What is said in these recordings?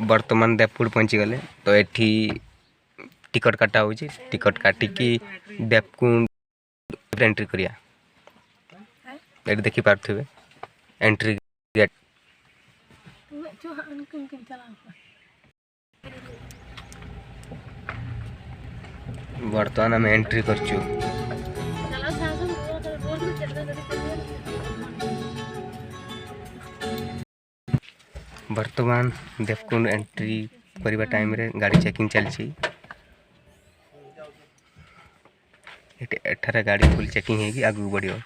बर्तमान देवपुर पहुँची गले तो एठी टिकट काटा हो टिकट काटिकी देवकुंड एंट्री करिया ये देखी पार्थे एंट्री गेट बर्तमान आम एंट्री करचु बर्तमान देवकुंड एंट्री करबा टाइम रे गाड़ी चेकिंग चलची एठारे गाड़ी फुल चेकिंग है कि आगु बढ़ियो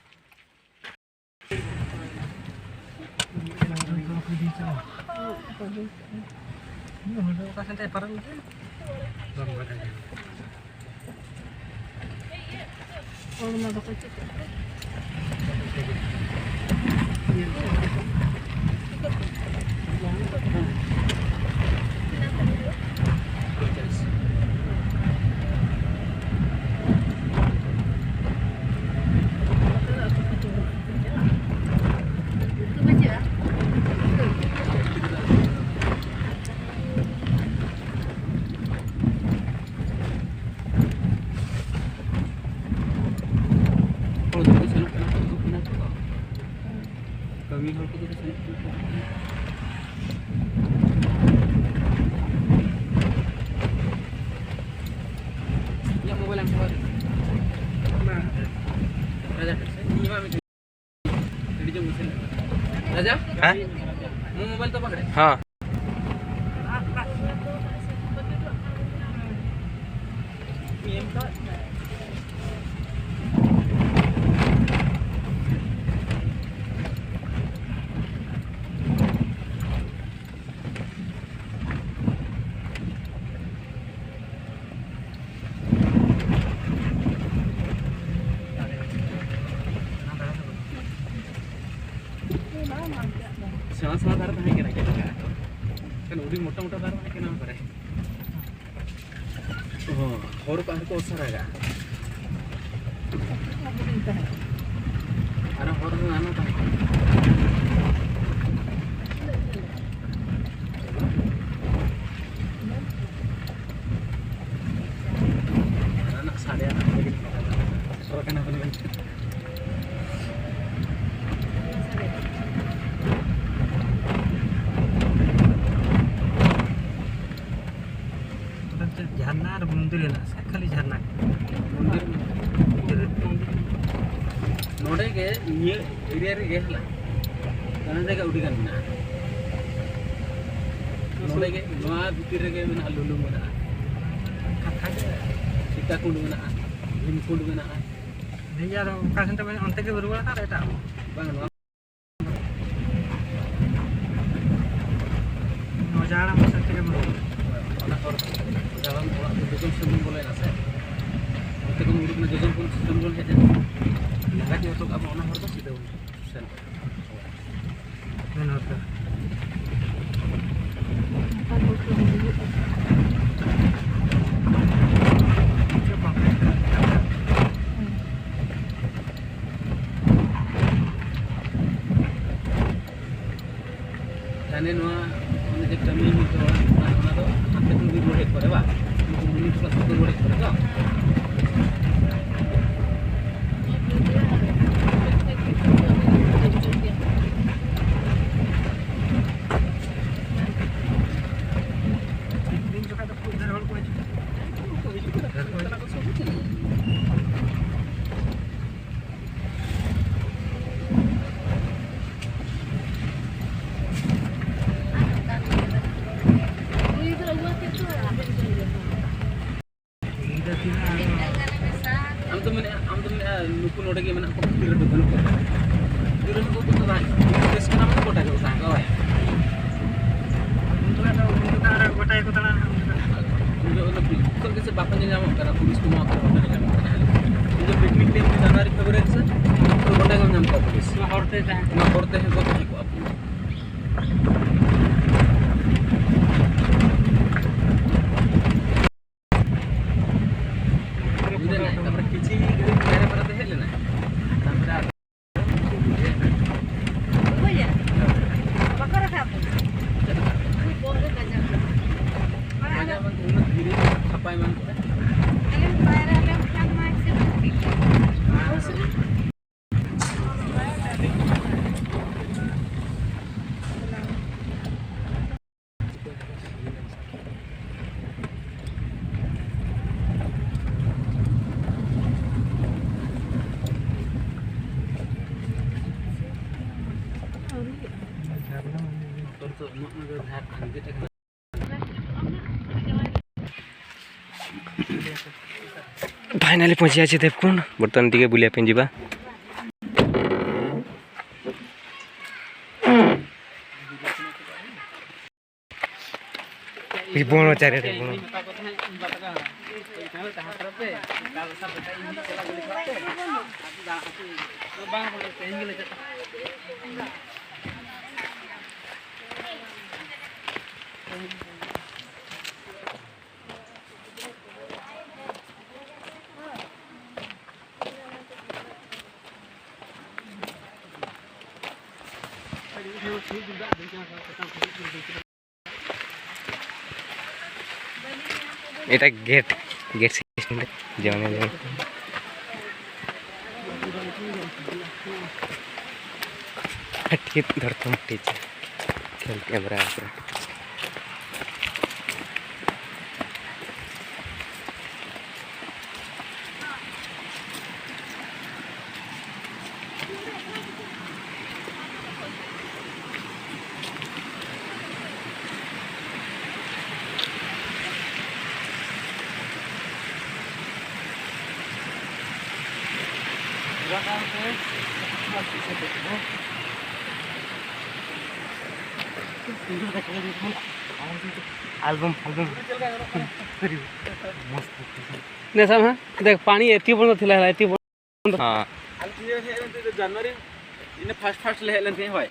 राजा मोबाइल तो पकड़े हाँ सेवा दार तहे केना केन उडी मोटा मोटा दार तहे केना करे और पार को सरागा अरे और नानो तहे ना साड़े और केना बने झरना और मंदिर है खाली झरना मंदिर नोडे के ये एरिया रे गेला काना जगह उडी गना नोडे के नोआ भितर रे के मेना लुलु मेना कथा सीता कुंड मेना लिम कुंड मेना नहीं यार का सेंटर में अंते के बरुवा का एटा बांग नजारा में सेंटर के Barua dalam orang itu sebelum boleh nasi, kita kemudian menjaga pun sistem boleh saja. Nanti untuk apa orang harus sudah susah. Benar tak? Karena nuah menjadi kami itu orang tu hampir tu dibuat pada bah, mungkin plus tu dibuat pada tak. Ini juga ada pun dalam kuat. Nukun udah gimana kok tidak ada dulu kok. Dulu kok tuh lah. Terus kenapa kok tak usah kau ya? Untuk ada kota itu tanah. Untuk lebih. Kok kita bapaknya nyamuk karena polis semua kalau ada nyamuk. Untuk piknik dia di sana di Februari sah. Kalau kota yang nyamuk polis. Ngorte itu kok ikut apa? Finally पहुँची आछि देवकुंड बर्तमान टिके बुलिया पे जीवा बोनो चारिटे बोनो এটা gate gate system যেমন ঠিক ধরতো টিচার খেল ক্যামেরা আছে एल्बम एल्बम मस्त ने सब हां देख पानी एती बंद थिला एती बंद हां जनवरी इन फास्ट फास्ट ले लेन थे होय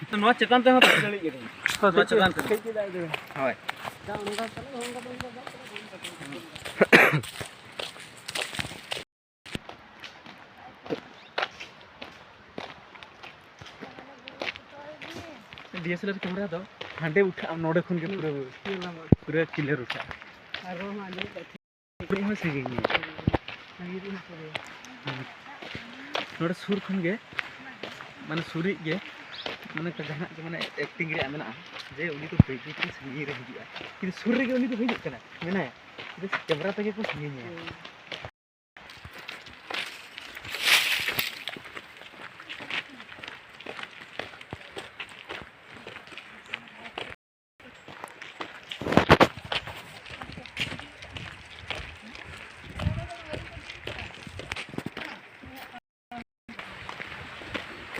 तो नो चेतन ते हो चली गे नो चेतन ते होय डीएसएलआर कैमरा दो हांडे उठा नोडे खुन के पूरा क्लियर उठा आरो माने पूरी हो सके नोडे सुर खुन के माने सुरी के माने जहां माने एक्टिंग रे मेना जे उनी तो बेबी के संगी रे हिया कि सुर रे के उनी तो हिज कना मेना ये कैमरा तक को संगी ने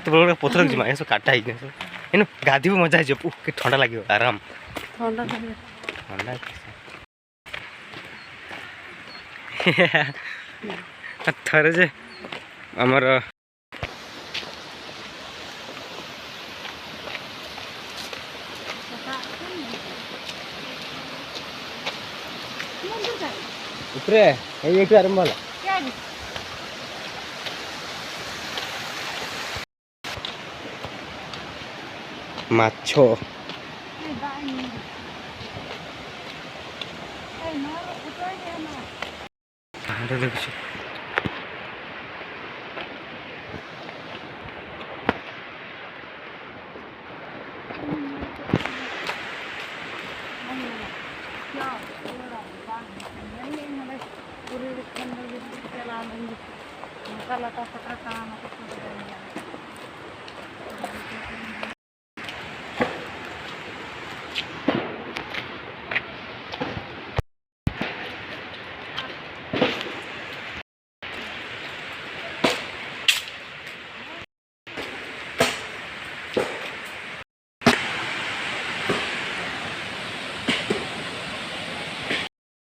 तो बड़ा पथर जिमा ऐसो काटा ही ने एनु गादी मजा है जो के ठंडा लागियो आराम ठंडा ठंडा थरे जे हमर ऊपरे ये एक आरंभ वाला माछो